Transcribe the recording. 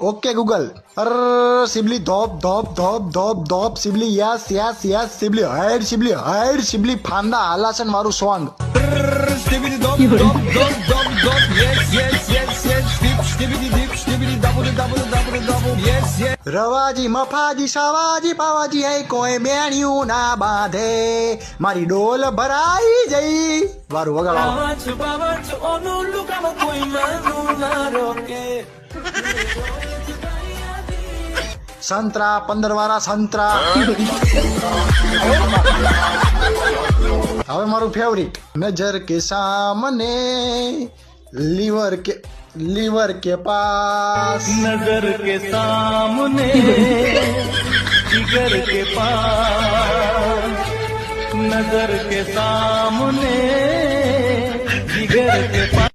Okay Google. सिबली धोप धोप धोप धोप धोप सिबली यस यस यस सिबली हाइड सिबली फांदा हलासन मारू song. Stibbity dop dop dop dop dop yes yes yes yes dip stibbity double yes yes रवाजी मफाजी सवाजी पावाजी है कोई बेणियों ना बांधे मारी डोल भराई जई वारू वगाड़ो। बावच ओनु लुकामा कोई मानु ना रोके संतरा 15 वाला संतरा। હવે મારું ફેવરિટ નજર કે સામને लीवर के पास नजर के सामने जिगर के पास नजर के सामने जिगर के पास